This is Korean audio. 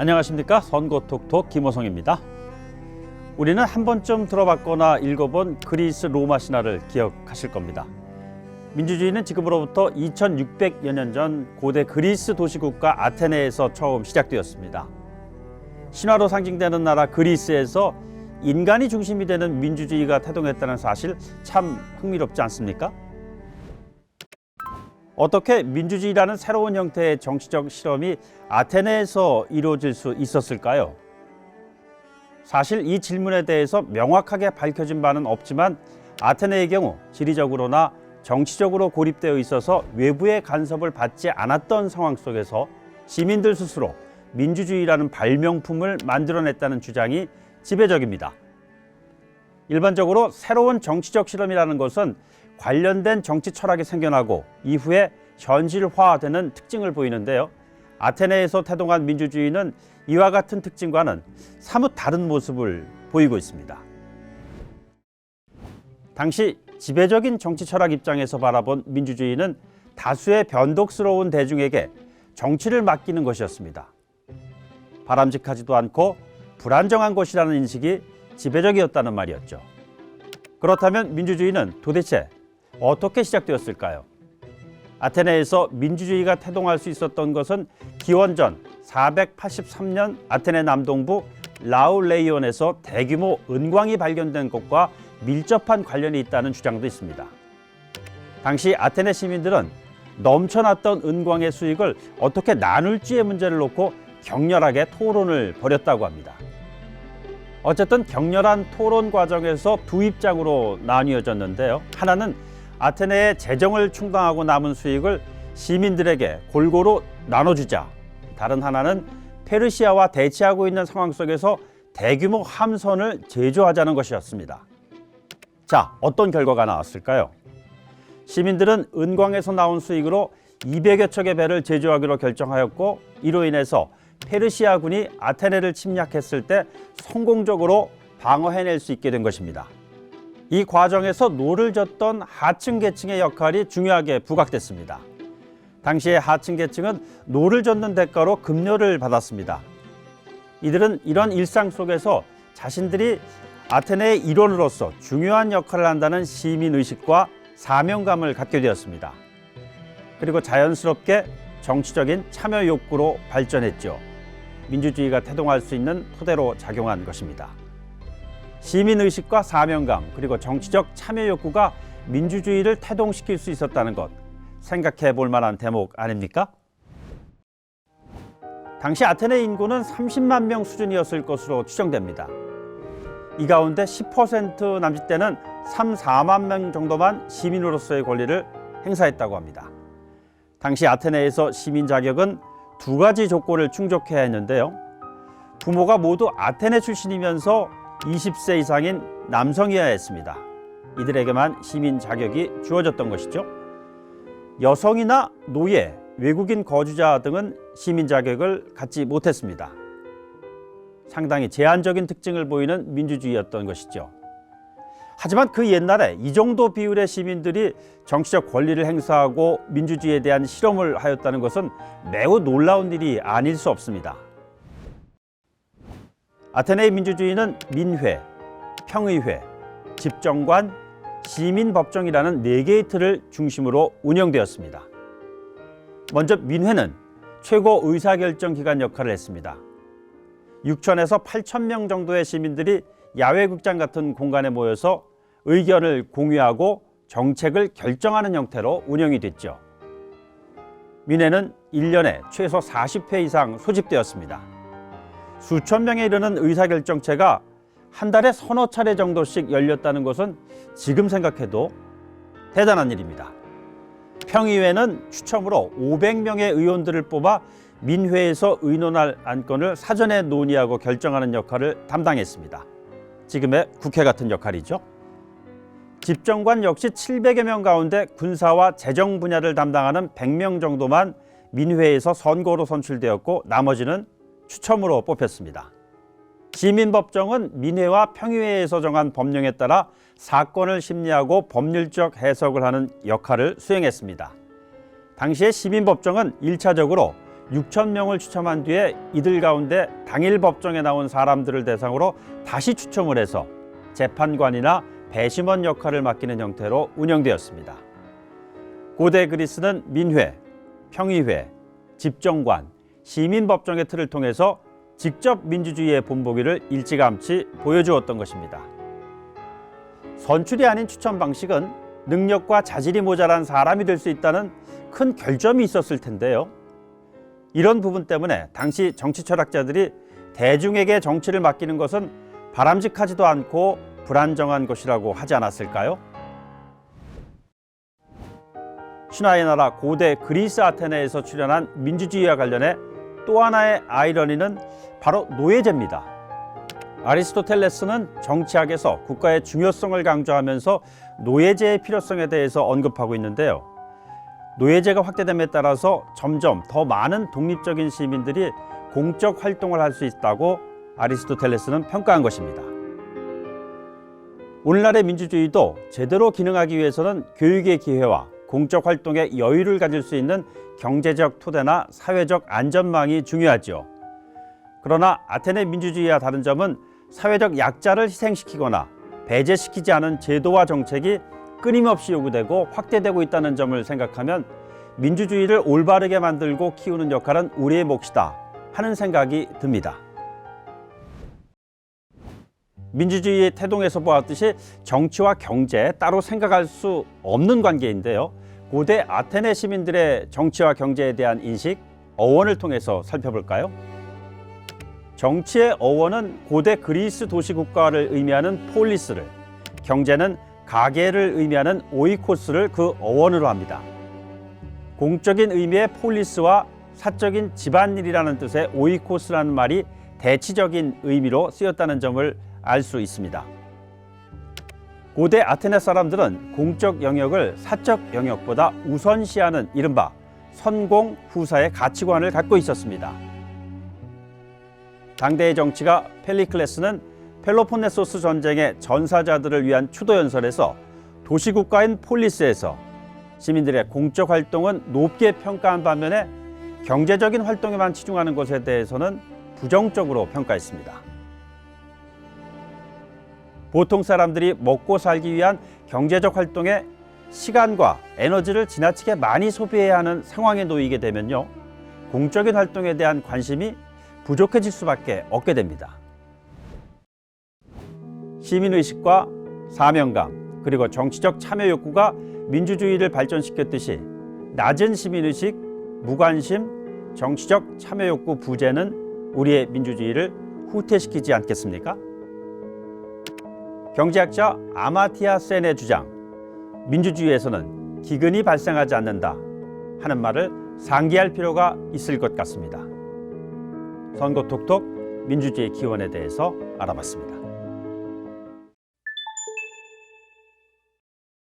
안녕하십니까. 선거톡톡 김호성입니다. 우리는 한 번쯤 들어봤거나 읽어본 그리스 로마 신화를 기억하실 겁니다. 민주주의는 지금으로부터 2600여 년 전 고대 그리스 도시국가 아테네에서 처음 시작되었습니다. 신화로 상징되는 나라 그리스에서 인간이 중심이 되는 민주주의가 태동했다는 사실 참 흥미롭지 않습니까? 어떻게 민주주의라는 새로운 형태의 정치적 실험이 아테네에서 이루어질 수 있었을까요? 사실 이 질문에 대해서 명확하게 밝혀진 바는 없지만 아테네의 경우 지리적으로나 정치적으로 고립되어 있어서 외부의 간섭을 받지 않았던 상황 속에서 시민들 스스로 민주주의라는 발명품을 만들어냈다는 주장이 지배적입니다. 일반적으로 새로운 정치적 실험이라는 것은 관련된 정치 철학이 생겨나고 이후에 현실화되는 특징을 보이는데요. 아테네에서 태동한 민주주의는 이와 같은 특징과는 사뭇 다른 모습을 보이고 있습니다. 당시 지배적인 정치 철학 입장에서 바라본 민주주의는 다수의 변덕스러운 대중에게 정치를 맡기는 것이었습니다. 바람직하지도 않고 불안정한 것이라는 인식이 지배적이었다는 말이었죠. 그렇다면 민주주의는 도대체 어떻게 시작되었을까요? 아테네에서 민주주의가 태동할 수 있었던 것은 기원전 483년 아테네 남동부 라울레이온에서 대규모 은광이 발견된 것과 밀접한 관련이 있다는 주장도 있습니다. 당시 아테네 시민들은 넘쳐났던 은광의 수익을 어떻게 나눌지의 문제를 놓고 격렬하게 토론을 벌였다고 합니다. 어쨌든 격렬한 토론 과정에서 두 입장으로 나뉘어졌는데요. 하나는 아테네의 재정을 충당하고 남은 수익을 시민들에게 골고루 나눠주자. 다른 하나는 페르시아와 대치하고 있는 상황 속에서 대규모 함선을 제조하자는 것이었습니다. 자, 어떤 결과가 나왔을까요? 시민들은 은광에서 나온 수익으로 200여 척의 배를 제조하기로 결정하였고 이로 인해서 페르시아군이 아테네를 침략했을 때 성공적으로 방어해낼 수 있게 된 것입니다. 이 과정에서 노를 젓던 하층 계층의 역할이 중요하게 부각됐습니다. 당시의 하층 계층은 노를 젓는 대가로 급료를 받았습니다. 이들은 이런 일상 속에서 자신들이 아테네의 일원으로서 중요한 역할을 한다는 시민의식과 사명감을 갖게 되었습니다. 그리고 자연스럽게 정치적인 참여 욕구로 발전했죠. 민주주의가 태동할 수 있는 토대로 작용한 것입니다. 시민의식과 사명감 그리고 정치적 참여 욕구가 민주주의를 태동시킬 수 있었다는 것 생각해 볼 만한 대목 아닙니까? 당시 아테네 인구는 30만 명 수준이었을 것으로 추정됩니다. 이 가운데 10% 남짓되는 3, 4만 명 정도만 시민으로서의 권리를 행사했다고 합니다. 당시 아테네에서 시민 자격은 두 가지 조건을 충족해야 했는데요. 부모가 모두 아테네 출신이면서 20세 이상인 남성이어야 했습니다. 이들에게만 시민 자격이 주어졌던 것이죠. 여성이나 노예, 외국인 거주자 등은 시민 자격을 갖지 못했습니다. 상당히 제한적인 특징을 보이는 민주주의였던 것이죠. 하지만 그 옛날에 이 정도 비율의 시민들이 정치적 권리를 행사하고 민주주의에 대한 실험을 하였다는 것은 매우 놀라운 일이 아닐 수 없습니다. 아테네의 민주주의는 민회, 평의회, 집정관, 시민법정이라는 4개의 틀을 중심으로 운영되었습니다. 먼저 민회는 최고 의사결정 기관 역할을 했습니다. 6천에서 8천 명 정도의 시민들이 야외극장 같은 공간에 모여서 의견을 공유하고 정책을 결정하는 형태로 운영이 됐죠. 민회는 1년에 최소 40회 이상 소집되었습니다. 수천 명에 이르는 의사결정체가 한 달에 서너 차례 정도씩 열렸다는 것은 지금 생각해도 대단한 일입니다. 평의회는 추첨으로 500명의 의원들을 뽑아 민회에서 의논할 안건을 사전에 논의하고 결정하는 역할을 담당했습니다. 지금의 국회 같은 역할이죠. 집정관 역시 700여 명 가운데 군사와 재정 분야를 담당하는 100명 정도만 민회에서 선거로 선출되었고 나머지는 추첨으로 뽑혔습니다. 시민법정은 민회와 평의회에서 정한 법령에 따라 사건을 심리하고 법률적 해석을 하는 역할을 수행했습니다. 당시의 시민법정은 1차적으로 6천 명을 추첨한 뒤에 이들 가운데 당일 법정에 나온 사람들을 대상으로 다시 추첨을 해서 재판관이나 배심원 역할을 맡기는 형태로 운영되었습니다. 고대 그리스는 민회, 평의회, 집정관, 시민법정의 틀을 통해서 직접 민주주의의 본보기를 일찌감치 보여주었던 것입니다. 선출이 아닌 추천 방식은 능력과 자질이 모자란 사람이 될 수 있다는 큰 결점이 있었을 텐데요. 이런 부분 때문에 당시 정치 철학자들이 대중에게 정치를 맡기는 것은 바람직하지도 않고 불안정한 것이라고 하지 않았을까요? 신화의 나라 고대 그리스 아테네에서 출현한 민주주의와 관련해 또 하나의 아이러니는 바로 노예제입니다. 아리스토텔레스는 정치학에서 국가의 중요성을 강조하면서 노예제의 필요성에 대해서 언급하고 있는데요. 노예제가 확대됨에 따라서 점점 더 많은 독립적인 시민들이 공적 활동을 할 수 있다고 아리스토텔레스는 평가한 것입니다. 오늘날의 민주주의도 제대로 기능하기 위해서는 교육의 기회와 공적 활동에 여유를 가질 수 있는 경제적 토대나 사회적 안전망이 중요하죠. 그러나 아테네 민주주의와 다른 점은 사회적 약자를 희생시키거나 배제시키지 않은 제도와 정책이 끊임없이 요구되고 확대되고 있다는 점을 생각하면 민주주의를 올바르게 만들고 키우는 역할은 우리의 몫이다 하는 생각이 듭니다. 민주주의의 태동에서 보았듯이 정치와 경제 따로 생각할 수 없는 관계인데요. 고대 아테네 시민들의 정치와 경제에 대한 인식, 어원을 통해서 살펴볼까요? 정치의 어원은 고대 그리스 도시국가를 의미하는 폴리스를, 경제는 가계를 의미하는 오이코스를 그 어원으로 합니다. 공적인 의미의 폴리스와 사적인 집안일이라는 뜻의 오이코스라는 말이 대치적인 의미로 쓰였다는 점을 알 수 있습니다. 고대 아테네 사람들은 공적 영역을 사적 영역보다 우선시하는 이른바 선공 후사의 가치관을 갖고 있었습니다. 당대의 정치가 펠리클레스는 펠로폰네소스 전쟁의 전사자들을 위한 추도연설에서 도시국가인 폴리스에서 시민들의 공적 활동은 높게 평가한 반면에 경제적인 활동에만 치중하는 것에 대해서는 부정적으로 평가했습니다. 보통 사람들이 먹고 살기 위한 경제적 활동에 시간과 에너지를 지나치게 많이 소비해야 하는 상황에 놓이게 되면요, 공적인 활동에 대한 관심이 부족해질 수밖에 없게 됩니다. 시민의식과 사명감 그리고 정치적 참여 욕구가 민주주의를 발전시켰듯이 낮은 시민의식, 무관심, 정치적 참여 욕구 부재는 우리의 민주주의를 후퇴시키지 않겠습니까? 경제학자 아마티아 센의 주장, 민주주의에서는 기근이 발생하지 않는다 하는 말을 상기할 필요가 있을 것 같습니다. 선거 톡톡 민주주의 기원에 대해서 알아봤습니다.